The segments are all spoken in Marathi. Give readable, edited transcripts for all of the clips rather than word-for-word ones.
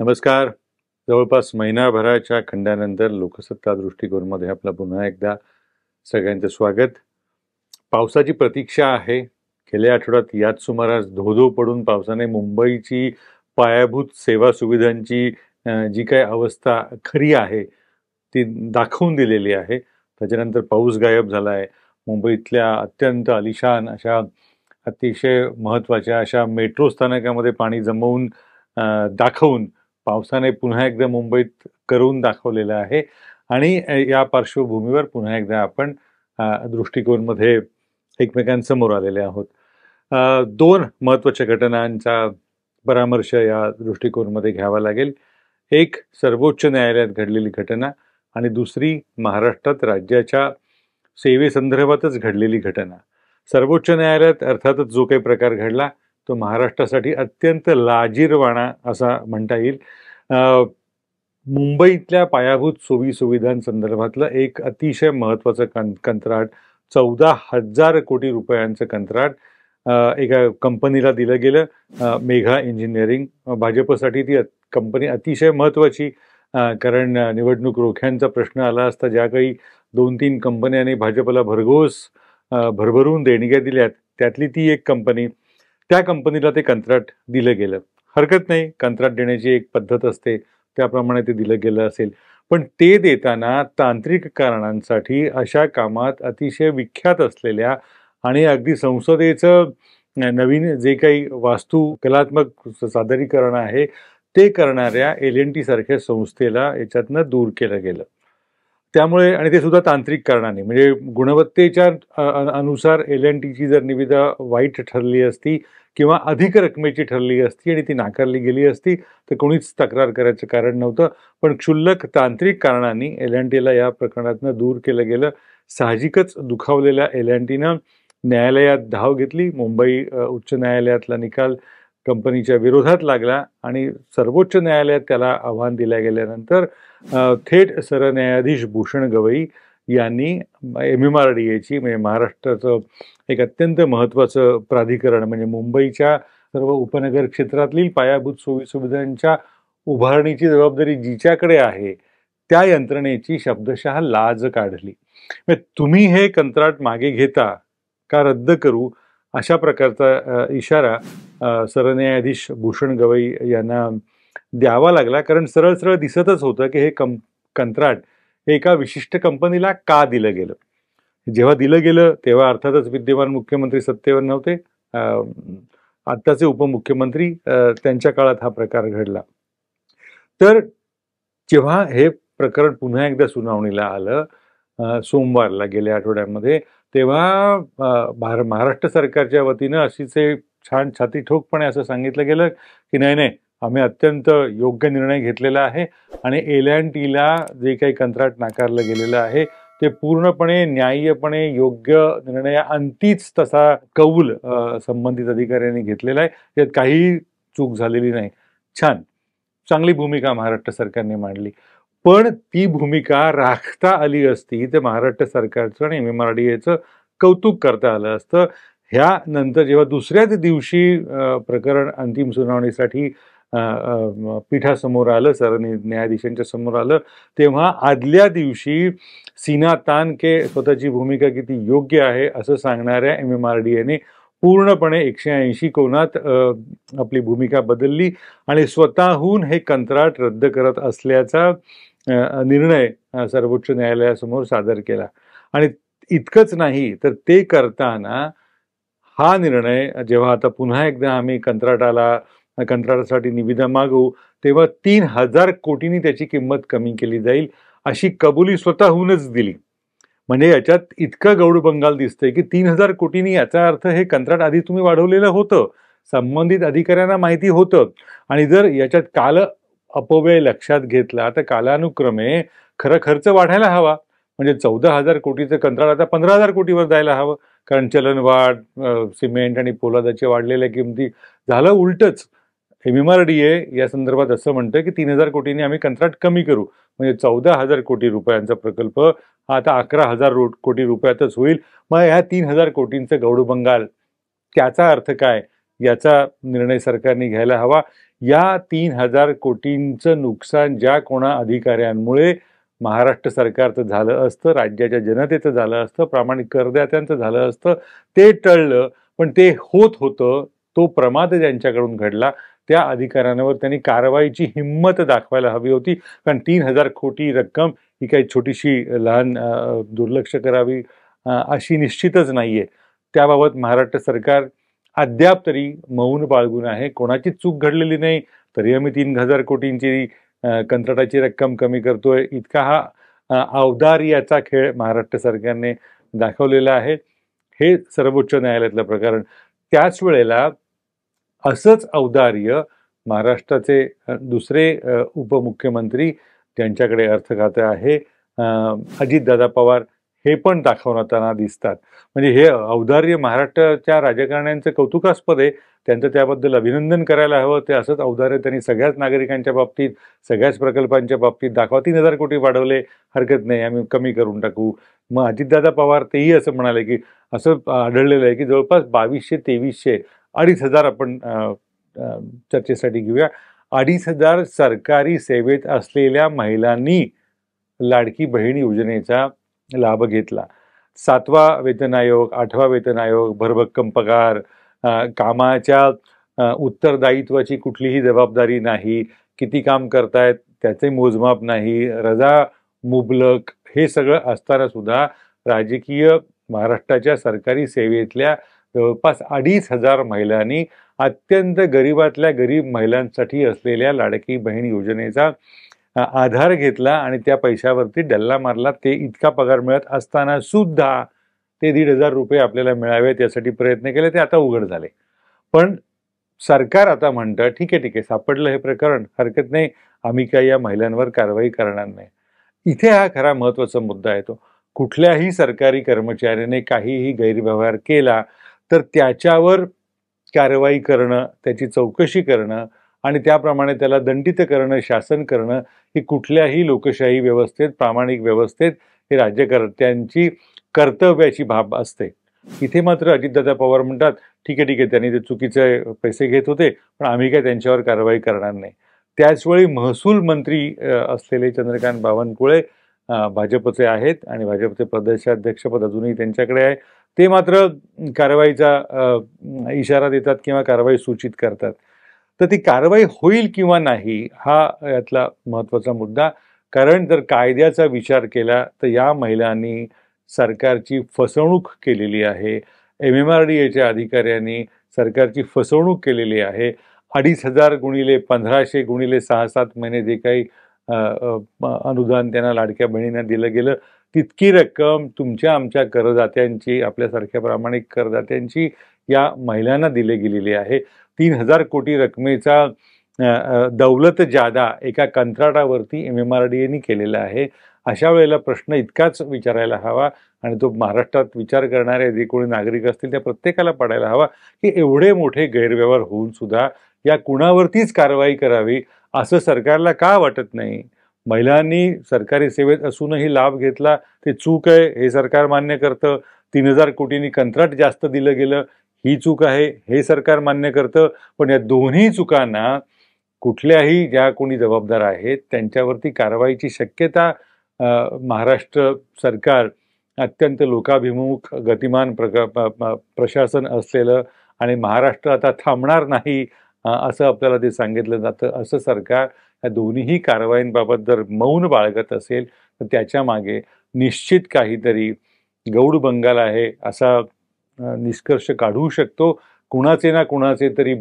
नमस्कार. जवळपास महिनाभराच्या खंडानंतर लोकसत्ता दृष्टिकोनमध्ये आपलं पुन्हा एकदा सगळ्यांचं स्वागत. पावसाची प्रतीक्षा आहे. गेल्या आठवड्यात याच सुमारास धो-धो पडून पावसाने मुंबईची पायाभूत सेवा सुविधांची जी काही अवस्था खरी आहे ती दाखवून दिलेली आहे. त्याच्यानंतर पाऊस गायब झाला आहे. मुंबईतल्या अत्यंत आलिशान अशा अतिशय महत्त्वाच्या अशा मेट्रो स्थानकामध्ये पाणी जमवून दाखवून पावसाने पुन्हा एकदा मुंबईत करून दाखवलेलं आहे. आणि या पार्श्वभूमीवर पुन्हा एकदा आपण दृष्टिकोनमध्ये एकमेकांसमोर आलेले आहोत. दोन महत्त्वाच्या घटनांचा परामर्श या दृष्टिकोनमध्ये घ्यावा लागेल. एक सर्वोच्च न्यायालयात घडलेली घटना आणि दुसरी महाराष्ट्रात राज्याच्या सेवेसंदर्भातच घडलेली घटना. सर्वोच्च न्यायालयात अर्थातच जो काही प्रकार घडला तो महाराष्ट्रासाठी अत्यंत लाजिरवाणा असा म्हणता येईल. मुंबईतल्या पायाभूत सुविधांसंदर्भातलं एक अतिशय महत्त्वाचं कंत्राट, 14,000 कोटी रुपयांचं कंत्राट एका कंपनीला दिलं गेलं, मेघा इंजिनिअरिंग. भाजपसाठी ती कंपनी अतिशय महत्त्वाची, कारण निवडणूक रोख्यांचा प्रश्न आला असता ज्या काही 2-3 कंपन्यांनी भाजपला भरभरून देणग्या दिल्यात त्यातली ती एक कंपनी. त्या कंपनीला ते कंत्राट दिलं गेलं. हरकत नाही, कंत्राट देण्याची एक पद्धत असते, त्याप्रमाणे ते दिलं गेलं असेल. पण ते देताना तांत्रिक कारणांसाठी अशा कामात अतिशय विख्यात असलेल्या आणि अगदी संसदेचं नवीन जे काही वास्तुकलात्मक सादरीकरण आहे ते करणाऱ्या L&T सारख्या संस्थेला याच्यातनं दूर केलं गेलं. त्यामुळे, आणि ते सुद्धा तांत्रिक कारणाने, म्हणजे गुणवत्तेच्या अनुसार L&Tची जर निविदा वाईट ठरली असती किंवा अधिक रकमेची ठरली असती आणि ती नाकारली गेली असती तर कोणीच तक्रार करायचं कारण नव्हतं. पण क्षुल्लक तांत्रिक कारणांनी L&Tला या प्रकरणातनं दूर केलं गेलं. साहजिकच दुखावलेल्या L&Tनं न्यायालयात धाव घेतली. मुंबई उच्च न्यायालयातला निकाल कंपनीच्या विरोधात लागला आणि सर्वोच्च न्यायालयात त्याला आव्हान दिल्या गेल्यानंतर थेट सरन्यायाधीश भूषण गवई यांनी MMRDAची, म्हणजे महाराष्ट्राचं एक अत्यंत महत्त्वाचं प्राधिकरण, म्हणजे मुंबईच्या सर्व उपनगर क्षेत्रातील पायाभूत सुविधांच्या उभारणीची जबाबदारी जिच्याकडे आहे त्या यंत्रणेची शब्दशः लाज काढली. तुम्ही हे कंत्राट मागे घेता का रद्द करू, अशा प्रकारचा इशारा सरन्यायाधीश भूषण गवई यांना द्यावा लागला. कारण सरळ सरळ दिसतच होतं की हे कंत्राट एका विशिष्ट कंपनीला का दिलं गेलं. जेव्हा दिलं गेलं तेव्हा अर्थातच विद्यमान मुख्यमंत्री सत्तेवर नव्हते, आत्ताचे उपमुख्यमंत्री, त्यांच्या काळात हा प्रकार घडला. तर जेव्हा हे प्रकरण पुन्हा एकदा सुनावणीला आलं सोमवारला गेल्या आठवड्यामध्ये, तेव्हा महाराष्ट्र सरकारच्या वतीनं अशीच छान छाती ठोकपणे असं सांगितलं गेलं की नाही, आम्ही अत्यंत योग्य निर्णय घेतलेला आहे आणि L&Tला जे काही कंत्राट नाकारलं गेलेलं आहे ते पूर्णपणे न्याय्यपणे योग्य निर्णयाअंतीच तसा कौल संबंधित अधिकाऱ्यांनी घेतलेला आहे, त्यात काही चूक झालेली नाही. छान, चांगली भूमिका महाराष्ट्र सरकारने मांडली. पण ती भूमिका राखता आली असती तर महाराष्ट्र सरकारचं आणि MMRDAचं कौतुक करता आलं असतं. ह्यानंतर जेव्हा दुसऱ्याच दिवशी प्रकरण अंतिम सुनावणीसाठी पीठासमोर आलं, सरन्यायाधीशांच्या समोर आलं, तेव्हा आदल्या दिवशी सीना ताण के स्वतःची भूमिका किती योग्य आहे असं सांगणाऱ्या MMRDAने पूर्णपणे 180 कोनात आपली भूमिका बदलली आणि स्वतःहून हे कंत्राट रद्द करत असल्याचा निर्णय सर्वोच्च न्यायालयासमोर सादर केला. आणि इतकंच नाही तर ते करताना हा निर्णय जेव्हा आता पुन्हा एकदा आम्ही कंत्राटासाठी निविदा मागवू तेव्हा 3,000 कोटींनी त्याची किंमत कमी केली जाईल अशी कबुली स्वतःहूनच दिली. म्हणजे याच्यात इतकं गौड बंगाल दिसतंय की 3,000 कोटींनी, याचा अर्थ हे कंत्राट आधी तुम्ही वाढवलेलं होतं, संबंधित अधिकाऱ्यांना माहिती होतं. आणि जर याच्यात काल अपव्यय लक्षात घेतला तर कालानुक्रमे खरं खर्च वाढायला हवा. म्हणजे 14,000 कोटीचं कंत्राट आता 15,000 कोटीवर जायला हवं, कारण चलनवाढ, सिमेंट आणि पोलादाच्या वाढलेल्या किमती. झालं उलटच. MMRDA या संदर्भात असं म्हणतं की 3,000 कोटींनी आम्ही कंत्राट कमी करू, म्हणजे 14,000 कोटी रुपयांचा प्रकल्प हा आता 11,000 कोटी रुपयातच होईल. मग ह्या 3,000 कोटींचं गौड बंगाल, त्याचा अर्थ काय याचा निर्णय सरकारने घ्यायला हवा. या 3,000 कोटींचं नुकसान ज्या कोणा अधिकाऱ्यांमुळे महाराष्ट्र सरकारचं झालं असतं, राज्याच्या जनतेचं झालं असतं, प्रामाणिक करदात्यांचं झालं असतं, ते टळलं. पण ते होत होतं, तो प्रमाद ज्यांच्याकडून घडला त्या अधिकाऱ्यांवर त्यांनी कारवाईची हिंमत दाखवायला हवी होती. कारण 3,000 कोटी रक्कम ही काही छोटीशी लहान दुर्लक्ष करावी अशी निश्चितच नाहीये. त्याबाबत महाराष्ट्र सरकार अद्याप तरी मौन बाळगून आहे. कोणाची चूक घडलेली नाही तरी आम्ही 3,000 कोटींची कंत्राटाची रक्कम कमी करतोय, इतका हा औदार्याचा खेळ महाराष्ट्र सरकारने दाखवलेला आहे. हे सर्वोच्च न्यायालयातलं प्रकरण. त्याच वेळेला असंच औदार्य महाराष्ट्राचे दुसरे उपमुख्यमंत्री ज्यांच्याकडे अर्थ खाते आहे, अजितदादा पवार, हे पण दाखवताना दिसतात. म्हणजे हे औदार्य महाराष्ट्राच्या राजकारण्यांचं कौतुकास्पद आहे. त्यांचं त्याबद्दल अभिनंदन करायला हवं. ते असंच औदार्य त्यांनी सगळ्याच नागरिकांच्या बाबतीत, सगळ्याच प्रकल्पांच्या बाबतीत दाखवा. 3,000 कोटी वाढवले, हरकत नाही, आम्ही कमी करून टाकू. मग अजितदादा पवार तेही असं म्हणाले की असं आढळलेलं आहे की जवळपास 2,200-2,300 2,500 आपण चर्चेसाठी घेऊया. 2,500 सरकारी सेवेत असलेल्या महिलांनी लाडकी बहीण योजनेचा लाभ घेतला. 7वा वेतन आयोग, 8वा वेतन आयोग, भरभक्कम पगार, कामाच्या उत्तरदायित्वाची कुठलीही जबाबदारी नाही, किती काम करतायत त्याचे मोजमाप नाही, रजा मुबलक, हे सगळं असताना सुद्धा राजकीय महाराष्ट्राच्या सरकारी सेवेतल्या जवळपास 2,500 महिलांनी अत्यंत गरिबातल्या गरीब महिलांसाठी असलेल्या लाडकी बहीण योजनेचा आधार घेतला आणि त्या पैशावरती डल्ला मारला. ते इतका पगार मिळत असताना सुद्धा ते 1,500 रुपये आपल्याला मिळावेत यासाठी प्रयत्न केले, ते आता उघड झाले. पण सरकार आता म्हणतं ठीक आहे, सापडलं हे प्रकरण, हरकत नाही, आम्ही काही या महिलांवर कारवाई करणार नाही. इथे हा खरा महत्वाचा मुद्दा आहे. तो कुठल्याही सरकारी कर्मचाऱ्याने काहीही गैरव्यवहार केला तर त्याच्यावर कारवाई करणं, त्याची चौकशी करणं आणि त्याप्रमाणे त्याला दंडित करणं, शासन करणं, ही कुठल्याही लोकशाही व्यवस्थेत, प्रामाणिक व्यवस्थेत हे राज्यकर्त्यांची कर्तव्याची बाब असते. इथे मात्र अजितदादा पवार म्हणतात ठीक आहे, त्यांनी ते चुकीचे पैसे घेत होते, पण आम्ही काय त्यांच्यावर कारवाई करणार नाही. त्याचवेळी महसूल मंत्री असलेले चंद्रकांत बावनकुळे भाजपचे आहेत आणि भाजपचे प्रदेशाध्यक्षपद अजूनही त्यांच्याकडे आहे. ते मात्र कारवाईचा इशारा देतात किंवा कारवाई सूचित करतात. तर ती कारवाई होईल किंवा नाही हा यातला महत्त्वाचा मुद्दा. कारण जर कायद्याचा विचार केला तर या महिलांनी सरकारची फसवणूक केलेली आहे. MMRDAच्या अधिकाऱ्यांनी सरकारची फसवणूक केलेली आहे. 2,500 गुणिले 1,500 गुणिले 6-7 महिने जे काही अनुदान त्यांना लाडक्या बहिणींना दिलं गेलं, तितकी रक्कम तुमच्या आमच्या करदात्यांची, आपल्यासारख्या प्रामाणिक करदात्यांची या महिलांना दिली गेलेली आहे. 3,000 कोटी रकमेचा दौलत जादा एका कंत्राटावरती MMRDAने केलेला आहे. अशा वेळेला प्रश्न इतकाच विचारायला हवा आणि तो महाराष्ट्रात विचार करणारे जे कोणी नागरिक असतील त्या प्रत्येकाला पडायला हवा की एवढे मोठे गैरव्यवहार होऊन सुद्धा या कुणावरतीच कारवाई करावी असं सरकारला का वाटत नाही. महिलांनी सरकारी सेवेत असूनही लाभ घेतला, ते चूक आहे हे सरकार मान्य करतं. 3,000 कोटींनी कंत्राट जास्त दिलं गेलं, ही चूक आहे हे सरकार मान्य करतं. पण या दोन्ही चुकांना कुठल्याही ज्या कोणी जबाबदार आहेत त्यांच्यावरती कारवाईची शक्यता महाराष्ट्र सरकार अत्यंत लोकाभिमुख, गतिमान प्रशासन असलेलं आणि महाराष्ट्र आता थांबणार नाही असं आपल्याला ते सांगितलं जातं. असं सरकार या दोन्हीही कारवाईंबाबत जर मौन बाळगत असेल तर त्याच्या मागे निश्चित काहीतरी गौड बंगाल आहे असा निष्कर्ष काढू शकतो. कुणाचे ना कुणाचे तरी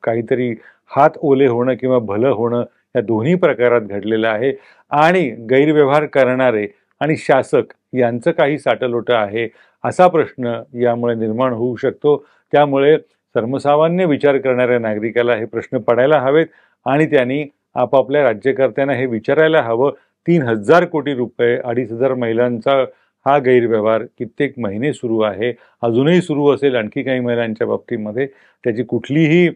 काहीतरी हात ओले होणं किंवा भलं होणं या दोन्ही प्रकारात घडलेलं आहे आणि गैरव्यवहार करणारे आणि शासक यांचं काही साटलोटं आहे असा प्रश्न यामुळे निर्माण होऊ शकतो. त्यामुळे सर्वसामान्य विचार करणाऱ्या नागरिकाला हे प्रश्न पडायला हवेत आणि त्यांनी आपापल्या राज्यकर्त्यांना हे विचारायला हवं. 3,000 कोटी रुपये, 2,500 महिलांचा हा गैरव्यवहार कित्येक महिने सुरू आहे, अजूनही सुरू असेल आणखी काही महिलांच्या बाबतीमध्ये. त्याची कुठलीही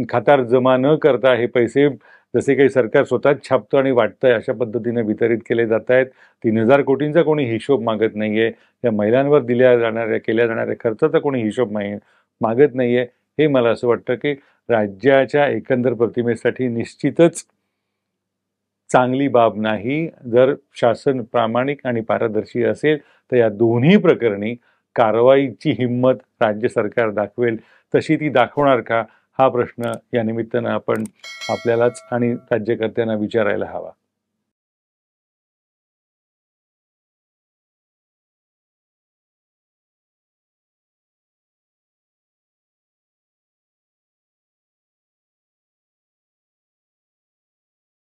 खातार जमा न करता हे पैसे जसे काही सरकार स्वतःच छापतं आणि वाटतंय अशा पद्धतीने वितरित केले जात आहेत. 3,000 कोटींचा कोणी हिशोब मागत नाहीये. या महिलांवर केल्या जाणाऱ्या खर्चाचा कोणी हिशोब मागत नाहीये. हे मला असं वाटतं की राज्याच्या एकंदर प्रतिमेसाठी निश्चितच चांगली बाब नाही. जर शासन प्रामाणिक आणि पारदर्शी असेल तर या दोन्ही प्रकरणी कारवाईची हिंमत राज्य सरकार दाखवेल. तशी ती दाखवणार का, हा प्रश्न या निमित्तानं आपण आपल्यालाच आणि राज्यकर्त्यांना विचारायला हवा.